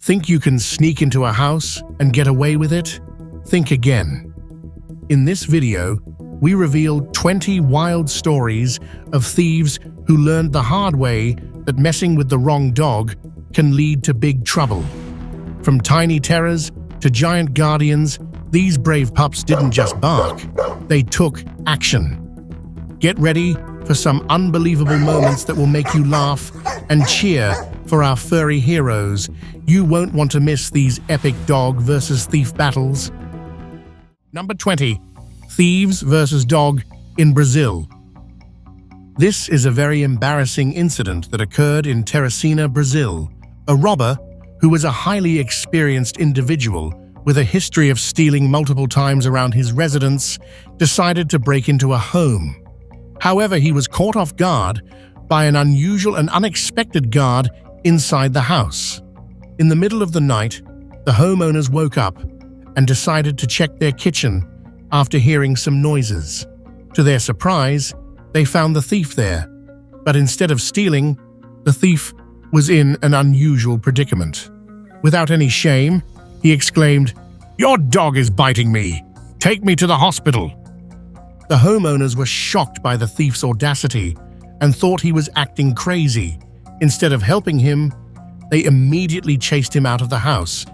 Think you can sneak into a house and get away with it? Think again. In this video, we reveal 20 wild stories of thieves who learned the hard way that messing with the wrong dog can lead to big trouble. From tiny terrors to giant guardians, these brave pups didn't just bark, they took action. Get ready for some unbelievable moments that will make you laugh and cheer for our furry heroes. You won't want to miss these epic dog versus thief battles. Number 20. Thieves versus dog in Brazil. This is a very embarrassing incident that occurred in Teresina, Brazil. A robber, who was a highly experienced individual with a history of stealing multiple times around his residence, decided to break into a home. However, he was caught off guard by an unusual and unexpected guard inside the house. In the middle of the night, the homeowners woke up and decided to check their kitchen after hearing some noises. To their surprise, they found the thief there, but instead of stealing, the thief was in an unusual predicament. Without any shame, he exclaimed, "Your dog is biting me! Take me to the hospital!" The homeowners were shocked by the thief's audacity and thought he was acting crazy. Instead of helping him, they immediately chased him out of the house.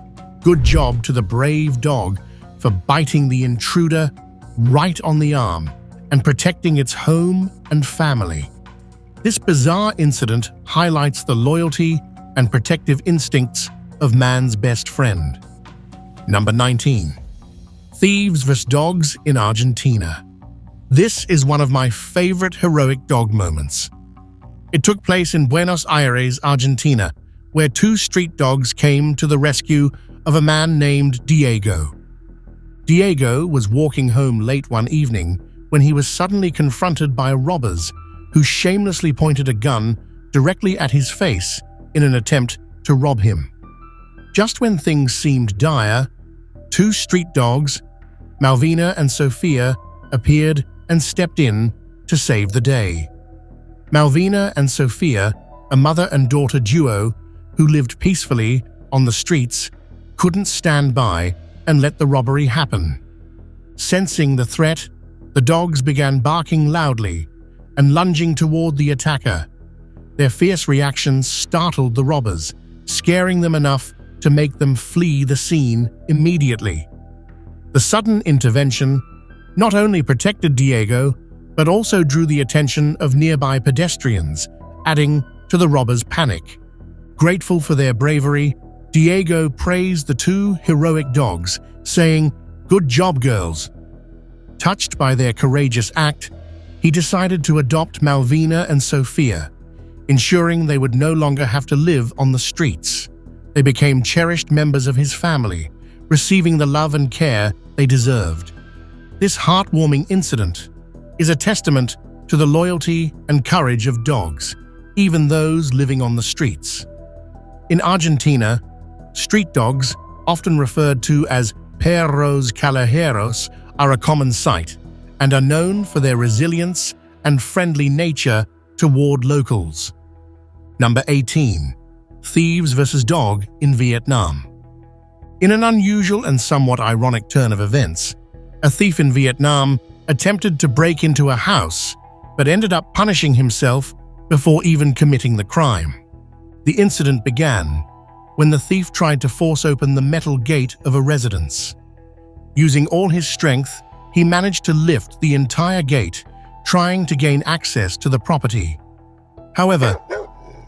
Good job to the brave dog for biting the intruder right on the arm and protecting its home and family. This bizarre incident highlights the loyalty and protective instincts of man's best friend. Number 19. Thieves vs. dogs in Argentina. This is one of my favorite heroic dog moments. It took place in Buenos Aires, Argentina, where two street dogs came to the rescue of a man named Diego. Diego was walking home late one evening when he was suddenly confronted by robbers who shamelessly pointed a gun directly at his face in an attempt to rob him. Just when things seemed dire, two street dogs, Malvina and Sophia, appeared and stepped in to save the day. Malvina and Sophia, a mother and daughter duo who lived peacefully on the streets, couldn't stand by and let the robbery happen. Sensing the threat, the dogs began barking loudly and lunging toward the attacker. Their fierce reactions startled the robbers, scaring them enough to make them flee the scene immediately. The sudden intervention not only protected Diego, but also drew the attention of nearby pedestrians, adding to the robbers' panic. Grateful for their bravery, Diego praised the two heroic dogs, saying, "Good job, girls." Touched by their courageous act, he decided to adopt Malvina and Sophia, ensuring they would no longer have to live on the streets. They became cherished members of his family, receiving the love and care they deserved. This heartwarming incident is a testament to the loyalty and courage of dogs, even those living on the streets. In Argentina, street dogs, often referred to as perros callejeros, are a common sight and are known for their resilience and friendly nature toward locals. Number 18. Thieves vs. dog in Vietnam. In an unusual and somewhat ironic turn of events, a thief in Vietnam attempted to break into a house, but ended up punishing himself before even committing the crime. The incident began when the thief tried to force open the metal gate of a residence. Using all his strength, he managed to lift the entire gate, trying to gain access to the property. However,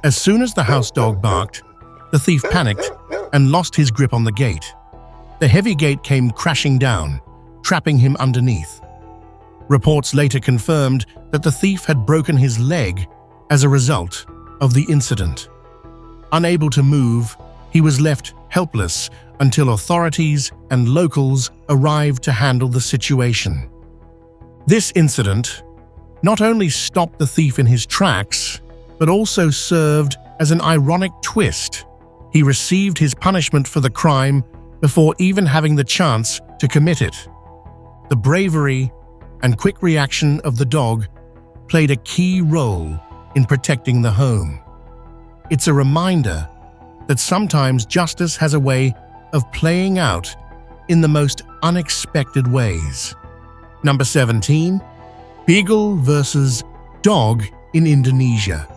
as soon as the house dog barked, the thief panicked and lost his grip on the gate. The heavy gate came crashing down, trapping him underneath. Reports later confirmed that the thief had broken his leg as a result of the incident. Unable to move, he was left helpless until authorities and locals arrived to handle the situation. This incident not only stopped the thief in his tracks, but also served as an ironic twist. He received his punishment for the crime before even having the chance to commit it. The bravery and quick reaction of the dog played a key role in protecting the home. It's a reminder that sometimes justice has a way of playing out in the most unexpected ways. Number 17. Beagle versus dog in Indonesia.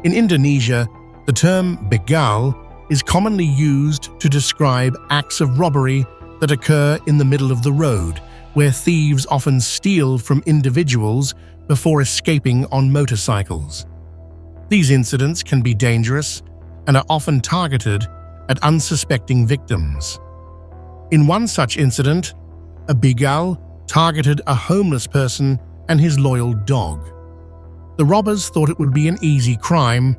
In Indonesia, the term begal is commonly used to describe acts of robbery that occur in the middle of the road, where thieves often steal from individuals before escaping on motorcycles. These incidents can be dangerous and are often targeted at unsuspecting victims. In one such incident, a begal targeted a homeless person and his loyal dog. The robbers thought it would be an easy crime,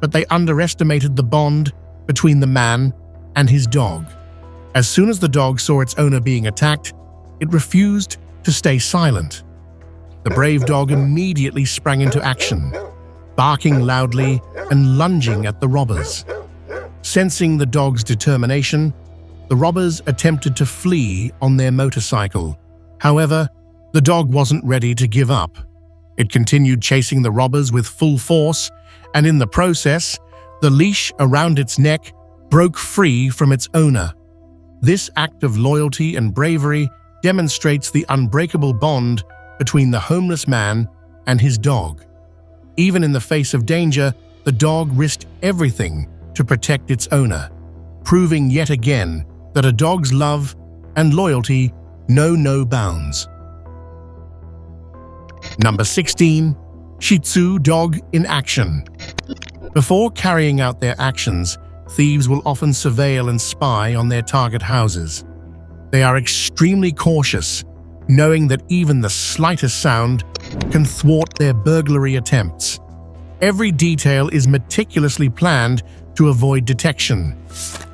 but they underestimated the bond between the man and his dog. As soon as the dog saw its owner being attacked, it refused to stay silent. The brave dog immediately sprang into action, barking loudly and lunging at the robbers. Sensing the dog's determination, the robbers attempted to flee on their motorcycle. However, the dog wasn't ready to give up. It continued chasing the robbers with full force, and in the process, the leash around its neck broke free from its owner. This act of loyalty and bravery demonstrates the unbreakable bond between the homeless man and his dog. Even in the face of danger, the dog risked everything to protect its owner, proving yet again that a dog's love and loyalty know no bounds. Number 16. Shih Tzu dog in action. Before carrying out their actions, thieves will often surveil and spy on their target houses. They are extremely cautious, knowing that even the slightest sound can thwart their burglary attempts. Every detail is meticulously planned to avoid detection.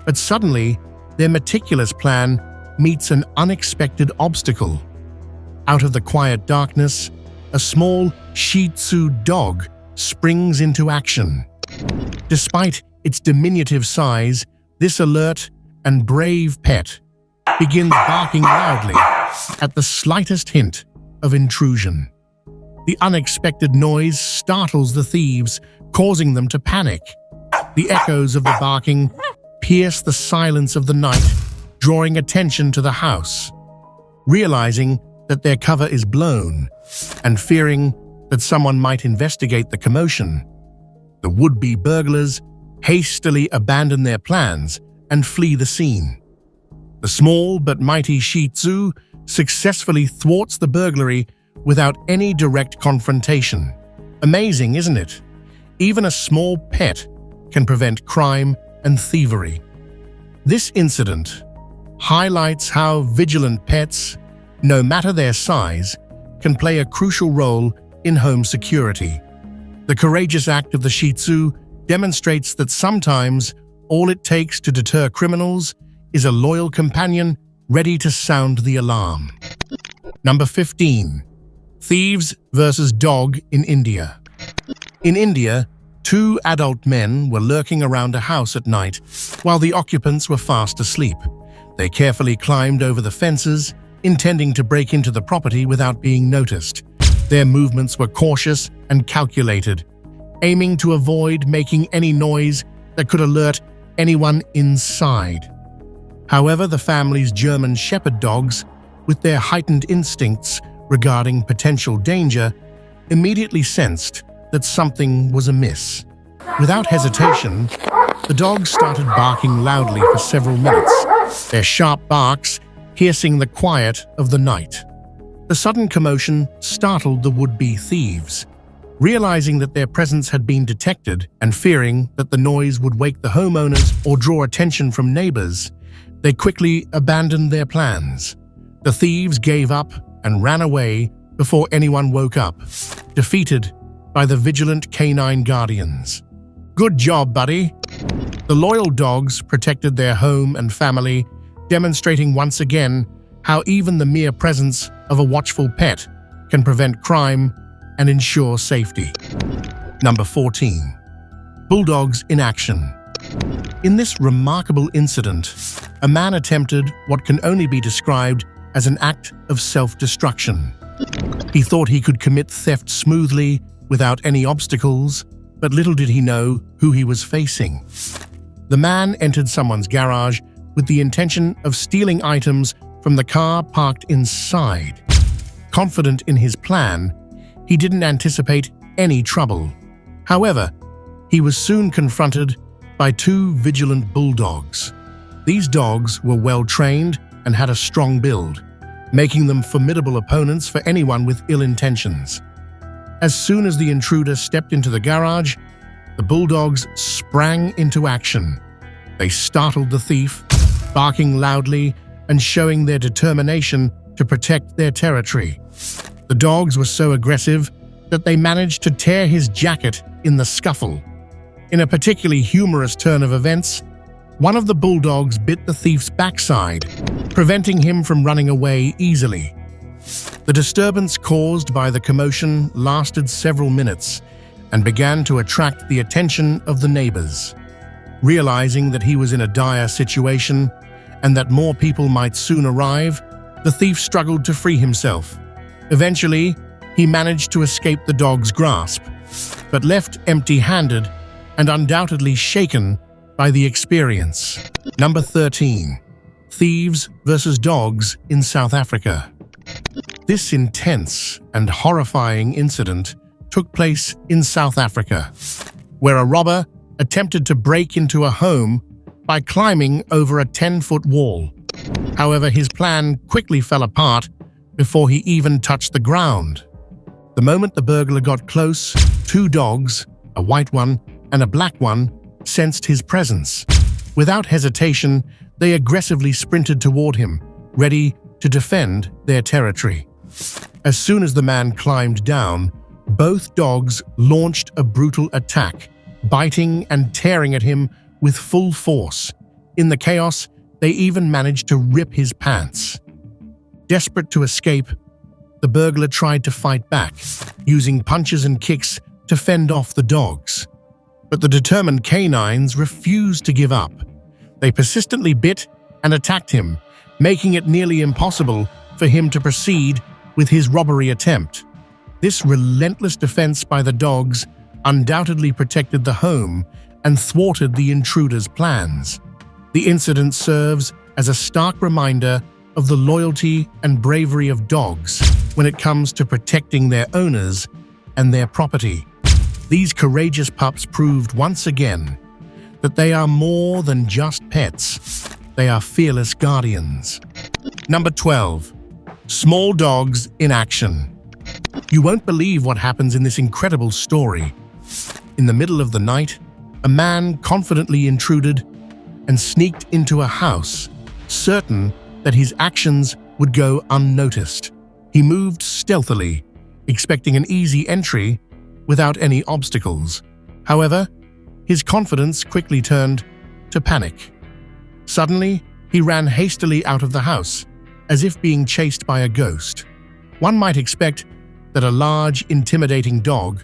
But suddenly, their meticulous plan meets an unexpected obstacle. Out of the quiet darkness, a small Shih Tzu dog springs into action. Despite its diminutive size, this alert and brave pet begins barking loudly at the slightest hint of intrusion. The unexpected noise startles the thieves, causing them to panic. The echoes of the barking pierce the silence of the night, drawing attention to the house. Realizing that their cover is blown and fearing that someone might investigate the commotion, the would-be burglars hastily abandon their plans and flee the scene. The small but mighty Shih Tzu successfully thwarts the burglary without any direct confrontation. Amazing, isn't it? Even a small pet can prevent crime and thievery. This incident highlights how vigilant pets, no matter their size, can play a crucial role in home security. The courageous act of the Shih Tzu demonstrates that sometimes all it takes to deter criminals is a loyal companion ready to sound the alarm. Number 15. Thieves versus dog in India. In India, two adult men were lurking around a house at night while the occupants were fast asleep. They carefully climbed over the fences, intending to break into the property without being noticed. Their movements were cautious and calculated, aiming to avoid making any noise that could alert anyone inside. However, the family's German Shepherd dogs, with their heightened instincts regarding potential danger, immediately sensed that something was amiss. Without hesitation, the dogs started barking loudly for several minutes, their sharp barks piercing the quiet of the night. The sudden commotion startled the would-be thieves. Realizing that their presence had been detected and fearing that the noise would wake the homeowners or draw attention from neighbors, they quickly abandoned their plans. The thieves gave up and ran away before anyone woke up, defeated by the vigilant canine guardians. Good job, buddy! The loyal dogs protected their home and family, demonstrating once again how even the mere presence of a watchful pet can prevent crime and ensure safety. Number 14. Bulldogs in action. In this remarkable incident, a man attempted what can only be described as an act of self-destruction. He thought he could commit theft smoothly without any obstacles, but little did he know who he was facing. The man entered someone's garage with the intention of stealing items from the car parked inside. Confident in his plan, he didn't anticipate any trouble. However, he was soon confronted by two vigilant bulldogs. These dogs were well-trained and had a strong build, making them formidable opponents for anyone with ill intentions. As soon as the intruder stepped into the garage, the bulldogs sprang into action. They startled the thief, barking loudly and showing their determination to protect their territory. The dogs were so aggressive that they managed to tear his jacket in the scuffle. In a particularly humorous turn of events, one of the bulldogs bit the thief's backside, preventing him from running away easily. The disturbance caused by the commotion lasted several minutes and began to attract the attention of the neighbors. Realizing that he was in a dire situation and that more people might soon arrive, the thief struggled to free himself. Eventually, he managed to escape the dog's grasp, but left empty-handed and undoubtedly shaken by the experience. Number 13. Thieves versus dogs in South Africa. This intense and horrifying incident took place in South Africa, where a robber attempted to break into a home by climbing over a 10-foot wall. However, his plan quickly fell apart before he even touched the ground. The moment the burglar got close, two dogs, a white one and a black one, sensed his presence. Without hesitation, they aggressively sprinted toward him, ready to defend their territory. As soon as the man climbed down, both dogs launched a brutal attack, biting and tearing at him with full force. In the chaos, they even managed to rip his pants. Desperate to escape, the burglar tried to fight back, using punches and kicks to fend off the dogs. But the determined canines refused to give up. They persistently bit and attacked him, making it nearly impossible for him to proceed with his robbery attempt. This relentless defense by the dogs undoubtedly protected the home and thwarted the intruder's plans. The incident serves as a stark reminder of the loyalty and bravery of dogs when it comes to protecting their owners and their property. These courageous pups proved once again that they are more than just pets. They are fearless guardians. Number 12. Small dogs in action. You won't believe what happens in this incredible story. In the middle of the night, a man confidently intruded and sneaked into a house, certain that his actions would go unnoticed. He moved stealthily, expecting an easy entry without any obstacles. However, his confidence quickly turned to panic. Suddenly, he ran hastily out of the house, as if being chased by a ghost. One might expect that a large, intimidating dog,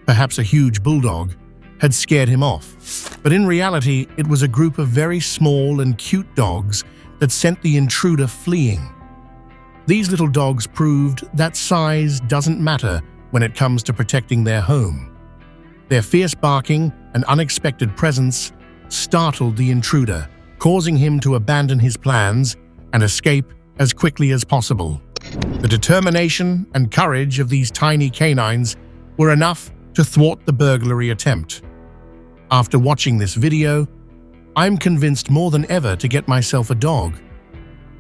perhaps a huge bulldog, had scared him off. But in reality, it was a group of very small and cute dogs that sent the intruder fleeing. These little dogs proved that size doesn't matter when it comes to protecting their home. Their fierce barking and unexpected presence startled the intruder, causing him to abandon his plans and escape as quickly as possible. The determination and courage of these tiny canines were enough to thwart the burglary attempt. After watching this video, I'm convinced more than ever to get myself a dog.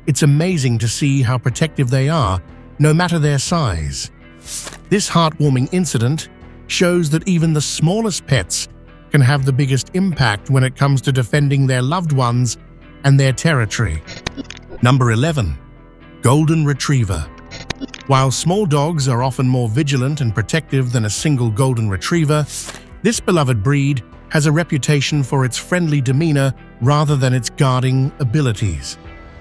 It's amazing to see how protective they are, no matter their size. This heartwarming incident shows that even the smallest pets can have the biggest impact when it comes to defending their loved ones and their territory. Number 11. Golden Retriever. While small dogs are often more vigilant and protective than a single golden retriever, this beloved breed has a reputation for its friendly demeanor rather than its guarding abilities.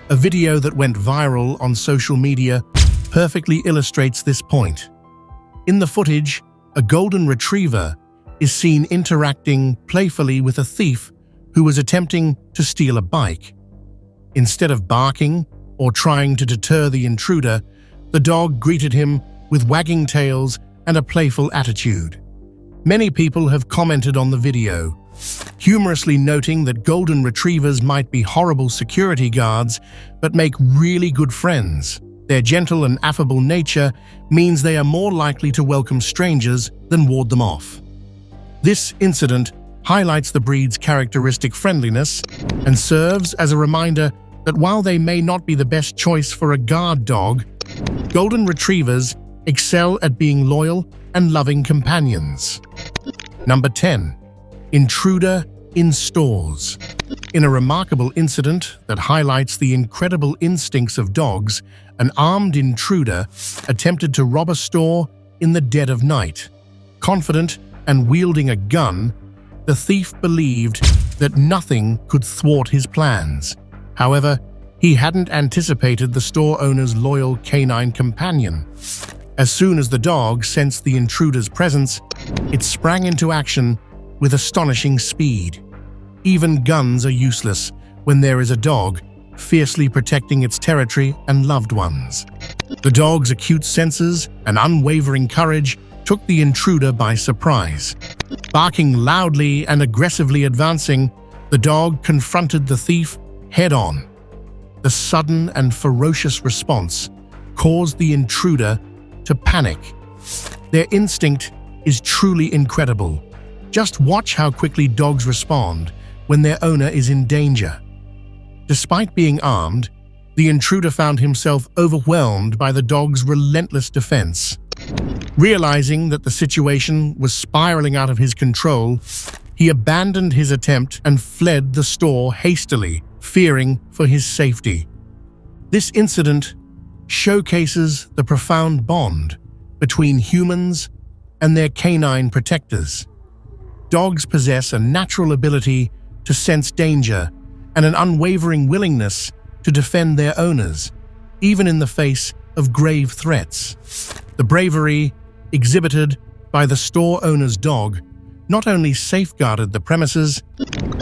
A video that went viral on social media perfectly illustrates this point. In the footage, a golden retriever is seen interacting playfully with a thief who was attempting to steal a bike. Instead of barking or trying to deter the intruder, the dog greeted him with wagging tails and a playful attitude. Many people have commented on the video, humorously noting that golden retrievers might be horrible security guards, but make really good friends. Their gentle and affable nature means they are more likely to welcome strangers than ward them off. This incident highlights the breed's characteristic friendliness and serves as a reminder that while they may not be the best choice for a guard dog, golden retrievers excel at being loyal and loving companions. Number 10. Intruder in stores. In a remarkable incident that highlights the incredible instincts of dogs, an armed intruder attempted to rob a store in the dead of night. Confident and wielding a gun, the thief believed that nothing could thwart his plans. However, he hadn't anticipated the store owner's loyal canine companion. As soon as the dog sensed the intruder's presence, it sprang into action with astonishing speed. Even guns are useless when there is a dog fiercely protecting its territory and loved ones. The dog's acute senses and unwavering courage took the intruder by surprise. Barking loudly and aggressively advancing, the dog confronted the thief head-on. The sudden and ferocious response caused the intruder to panic. Their instinct is truly incredible. Just watch how quickly dogs respond when their owner is in danger. Despite being armed, the intruder found himself overwhelmed by the dog's relentless defense. Realizing that the situation was spiraling out of his control, he abandoned his attempt and fled the store hastily, fearing for his safety. This incident showcases the profound bond between humans and their canine protectors. Dogs possess a natural ability to sense danger and an unwavering willingness to defend their owners, even in the face of grave threats. The bravery exhibited by the store owner's dog not only safeguarded the premises,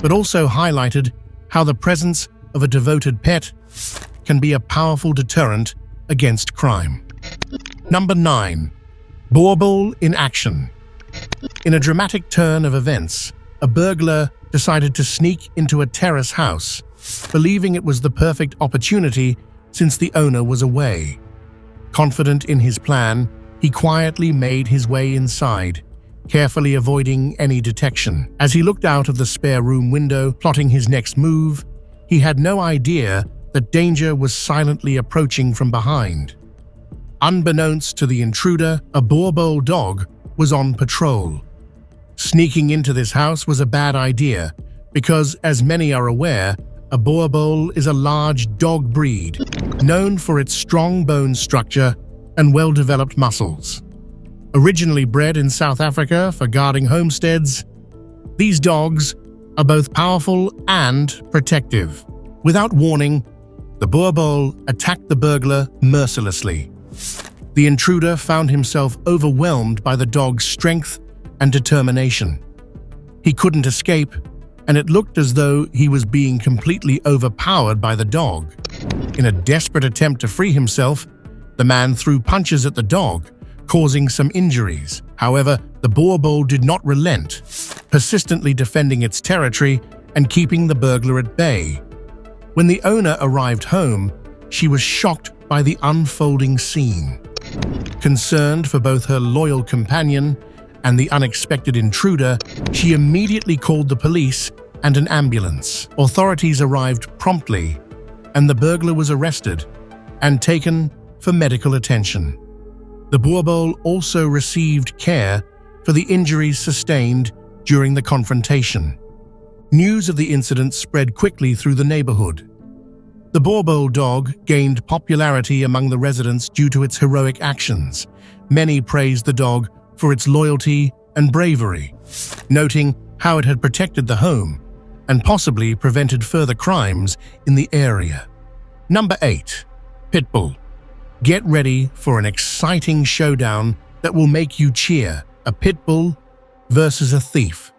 but also highlighted how the presence of a devoted pet can be a powerful deterrent against crime. Number 9. Boorball in action. In a dramatic turn of events, a burglar decided to sneak into a terrace house, believing it was the perfect opportunity since the owner was away. Confident in his plan, he quietly made his way inside, carefully avoiding any detection. As he looked out of the spare room window, plotting his next move, he had no idea that danger was silently approaching from behind. Unbeknownst to the intruder, a boorball dog was on patrol. Sneaking into this house was a bad idea because, as many are aware, a boorball is a large dog breed known for its strong bone structure and well-developed muscles. Originally bred in South Africa for guarding homesteads, these dogs are both powerful and protective. Without warning, the boorball attacked the burglar mercilessly. The intruder found himself overwhelmed by the dog's strength and determination. He couldn't escape, and it looked as though he was being completely overpowered by the dog. In a desperate attempt to free himself, the man threw punches at the dog, causing some injuries. However, the boorball did not relent, persistently defending its territory and keeping the burglar at bay. When the owner arrived home, she was shocked by the unfolding scene. Concerned for both her loyal companion and the unexpected intruder, she immediately called the police and an ambulance. Authorities arrived promptly, and the burglar was arrested and taken for medical attention. The boorball also received care for the injuries sustained during the confrontation. News of the incident spread quickly through the neighborhood. The boorball dog gained popularity among the residents due to its heroic actions. Many praised the dog for its loyalty and bravery, noting how it had protected the home and possibly prevented further crimes in the area. Number 8. Pitbull. Get ready for an exciting showdown that will make you cheer. A pitbull versus a thief.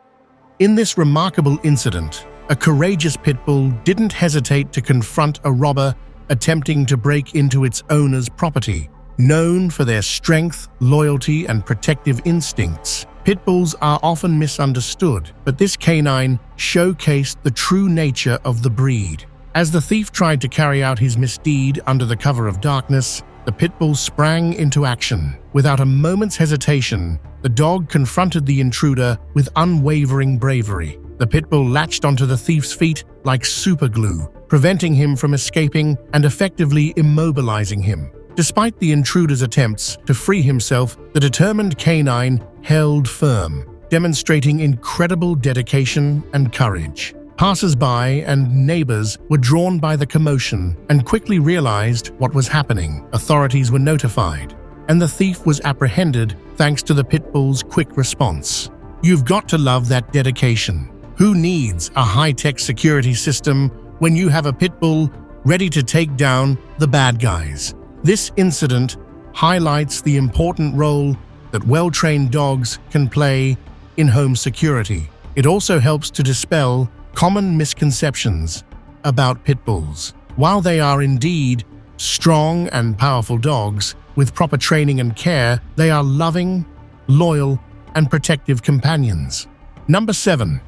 In this remarkable incident, a courageous pitbull didn't hesitate to confront a robber attempting to break into its owner's property. Known for their strength, loyalty, and protective instincts, Pit bulls are often misunderstood, but this canine showcased the true nature of the breed. As the thief tried to carry out his misdeed under the cover of darkness, the pit bull sprang into action. Without a moment's hesitation, the dog confronted the intruder with unwavering bravery. The pit bull latched onto the thief's feet like superglue, preventing him from escaping and effectively immobilizing him. Despite the intruder's attempts to free himself, the determined canine held firm, demonstrating incredible dedication and courage. Passers-by and neighbors were drawn by the commotion and quickly realized what was happening. Authorities were notified, and the thief was apprehended thanks to the pit bull's quick response. You've got to love that dedication. Who needs a high-tech security system when you have a pit bull ready to take down the bad guys? This incident highlights the important role that well-trained dogs can play in home security. It also helps to dispel common misconceptions about pit bulls. While they are indeed strong and powerful dogs, with proper training and care, they are loving, loyal, and protective companions. Number 7.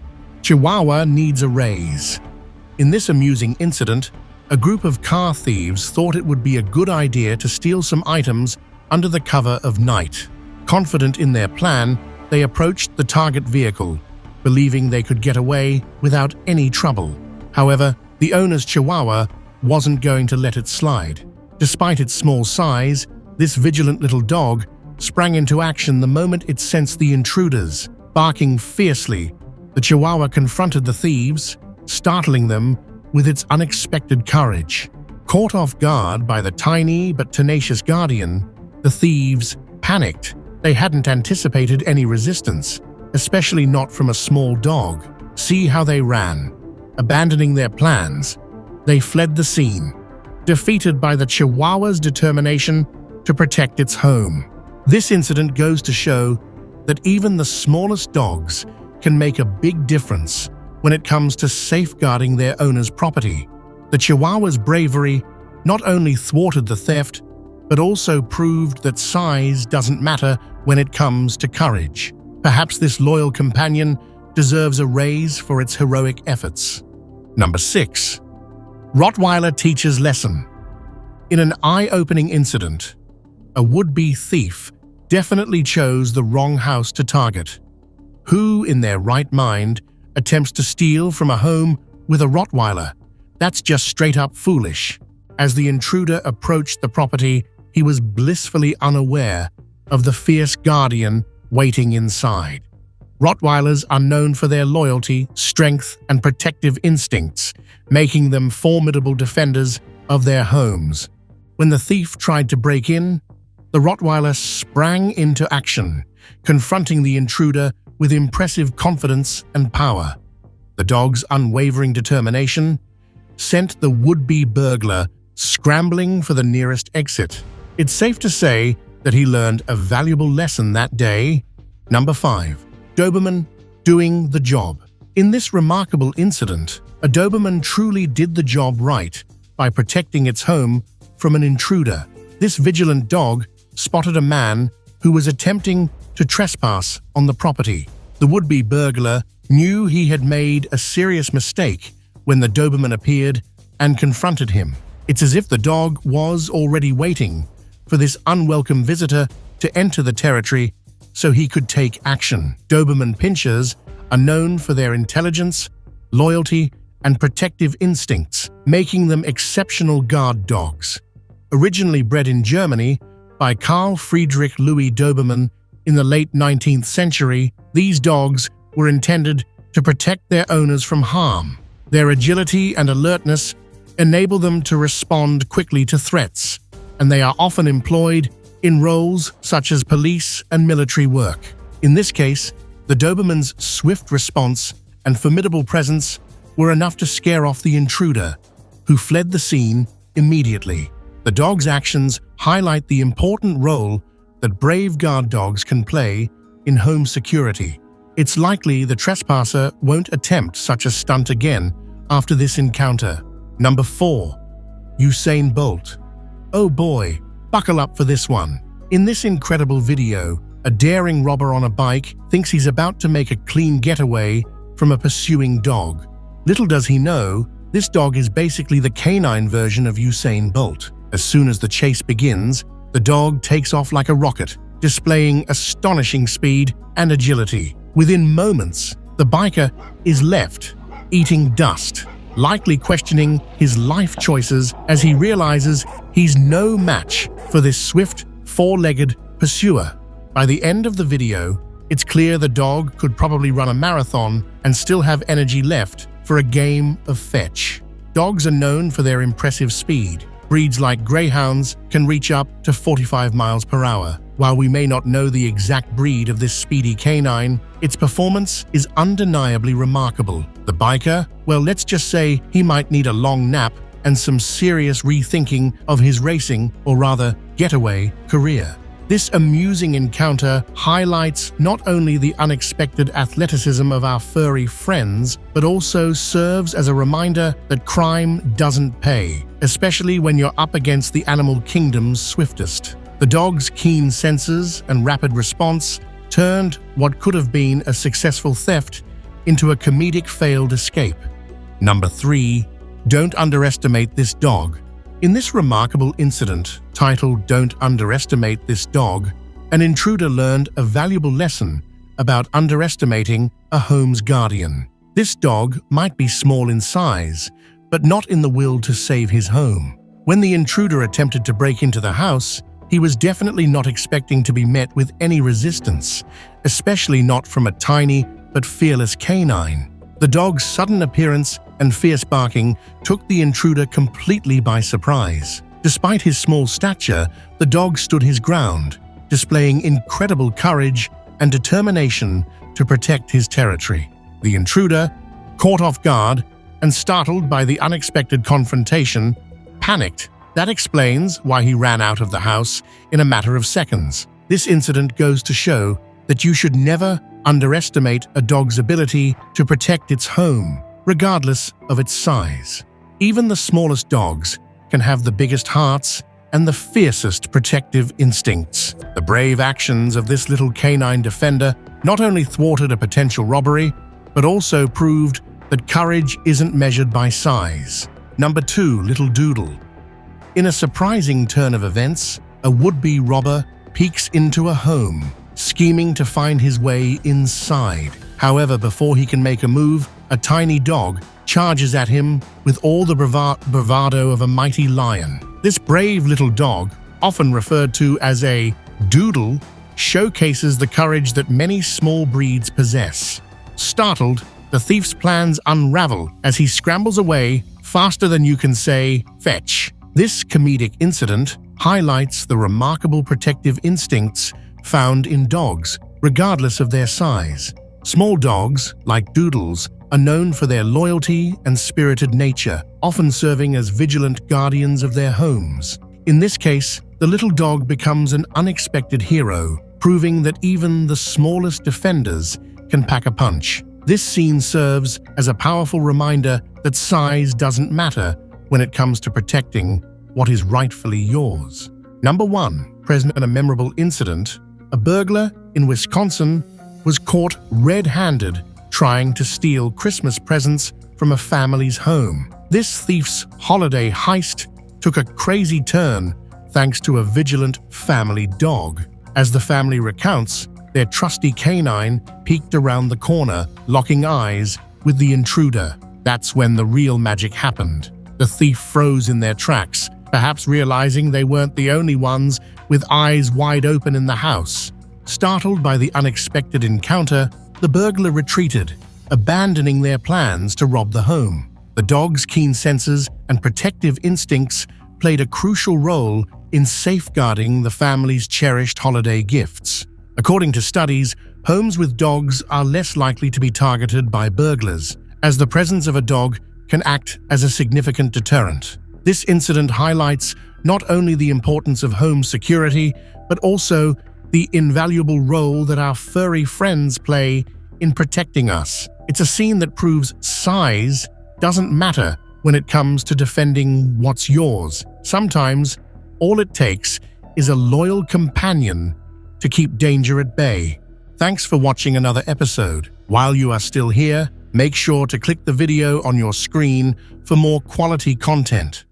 Chihuahua needs a raise. In this amusing incident, a group of car thieves thought it would be a good idea to steal some items under the cover of night. Confident in their plan, they approached the target vehicle, believing they could get away without any trouble. However, the owner's Chihuahua wasn't going to let it slide. Despite its small size, this vigilant little dog sprang into action the moment it sensed the intruders. Barking fiercely, the Chihuahua confronted the thieves, startling them with its unexpected courage. Caught off guard by the tiny but tenacious guardian, the thieves panicked. They hadn't anticipated any resistance, especially not from a small dog. See how they ran. Abandoning their plans, they fled the scene, defeated by the Chihuahua's determination to protect its home. This incident goes to show that even the smallest dogs can make a big difference when it comes to safeguarding their owner's property. The Chihuahua's bravery not only thwarted the theft, but also proved that size doesn't matter when it comes to courage. Perhaps this loyal companion deserves a raise for its heroic efforts. Number 6. Rottweiler teaches lesson. In an eye-opening incident, a would-be thief definitely chose the wrong house to target. Who, in their right mind, attempts to steal from a home with a Rottweiler? That's just straight-up foolish. As the intruder approached the property, he was blissfully unaware of the fierce guardian waiting inside. Rottweilers are known for their loyalty, strength, and protective instincts, making them formidable defenders of their homes. When the thief tried to break in, the Rottweiler sprang into action, confronting the intruder with impressive confidence and power. The dog's unwavering determination sent the would-be burglar scrambling for the nearest exit. It's safe to say that he learned a valuable lesson that day. Number 5. Doberman doing the job. In this remarkable incident, a Doberman truly did the job right by protecting its home from an intruder. This vigilant dog spotted a man who was attempting to trespass on the property. The would-be burglar knew he had made a serious mistake when the Doberman appeared and confronted him. It's as if the dog was already waiting for this unwelcome visitor to enter the territory so he could take action. Doberman pinschers are known for their intelligence, loyalty, and protective instincts, making them exceptional guard dogs. Originally bred in Germany by Carl Friedrich Louis Doberman in the late 19th century, these dogs were intended to protect their owners from harm. Their agility and alertness enable them to respond quickly to threats, and they are often employed in roles such as police and military work. In this case, the Doberman's swift response and formidable presence were enough to scare off the intruder, who fled the scene immediately. The dog's actions highlight the important role that brave guard dogs can play in home security. It's likely the trespasser won't attempt such a stunt again after this encounter. Number 4. Usain Bolt. Oh boy, buckle up for this one. In this incredible video, A daring robber on a bike thinks he's about to make a clean getaway from a pursuing dog. Little does he know, this dog is basically the canine version of Usain Bolt. As soon as the chase begins, the dog takes off like a rocket, displaying astonishing speed and agility. Within moments, the biker is left eating dust, likely questioning his life choices as he realizes he's no match for this swift, four-legged pursuer. By the end of the video, it's clear the dog could probably run a marathon and still have energy left for a game of fetch. Dogs are known for their impressive speed. Breeds like greyhounds can reach up to 45 miles per hour. While we may not know the exact breed of this speedy canine, its performance is undeniably remarkable. The biker, well, let's just say he might need a long nap and some serious rethinking of his racing, or rather, getaway career. This amusing encounter highlights not only the unexpected athleticism of our furry friends, but also serves as a reminder that crime doesn't pay, especially when you're up against the animal kingdom's swiftest. The dog's keen senses and rapid response turned what could have been a successful theft into a comedic failed escape. Number 3. Don't underestimate this dog. In this remarkable incident, titled "Don't Underestimate This Dog," an intruder learned a valuable lesson about underestimating a home's guardian. This dog might be small in size, but not in the will to save his home. When the intruder attempted to break into the house, he was definitely not expecting to be met with any resistance, especially not from a tiny but fearless canine. The dog's sudden appearance and fierce barking took the intruder completely by surprise. Despite his small stature, the dog stood his ground, displaying incredible courage and determination to protect his territory. The intruder, caught off guard and startled by the unexpected confrontation, panicked. That explains why he ran out of the house in a matter of seconds. This incident goes to show that you should never underestimate a dog's ability to protect its home, regardless of its size. Even the smallest dogs can have the biggest hearts and the fiercest protective instincts. The brave actions of this little canine defender not only thwarted a potential robbery, but also proved that courage isn't measured by size. Number 2. Little Doodle. In a surprising turn of events, a would-be robber peeks into a home, scheming to find his way inside. However, before he can make a move, a tiny dog charges at him with all the bravado of a mighty lion. This brave little dog, often referred to as a doodle, showcases the courage that many small breeds possess. Startled, the thief's plans unravel as he scrambles away faster than you can say, "Fetch." This comedic incident highlights the remarkable protective instincts found in dogs, regardless of their size. Small dogs, like doodles, are known for their loyalty and spirited nature, often serving as vigilant guardians of their homes. In this case, the little dog becomes an unexpected hero, proving that even the smallest defenders can pack a punch. This scene serves as a powerful reminder that size doesn't matter when it comes to protecting what is rightfully yours. Number 1. Present in a memorable incident, a burglar in Wisconsin was caught red-handed trying to steal Christmas presents from a family's home. This thief's holiday heist took a crazy turn thanks to a vigilant family dog. As the family recounts, their trusty canine peeked around the corner, locking eyes with the intruder. That's when the real magic happened. The thief froze in their tracks, perhaps realizing they weren't the only ones with eyes wide open in the house. Startled by the unexpected encounter, the burglar retreated, abandoning their plans to rob the home. The dog's keen senses and protective instincts played a crucial role in safeguarding the family's cherished holiday gifts. According to studies, homes with dogs are less likely to be targeted by burglars, as the presence of a dog can act as a significant deterrent. This incident highlights not only the importance of home security, but also the invaluable role that our furry friends play in protecting us. It's a scene that proves size doesn't matter when it comes to defending what's yours. Sometimes, all it takes is a loyal companion to keep danger at bay. Thanks for watching another episode. While you are still here, make sure to click the video on your screen for more quality content.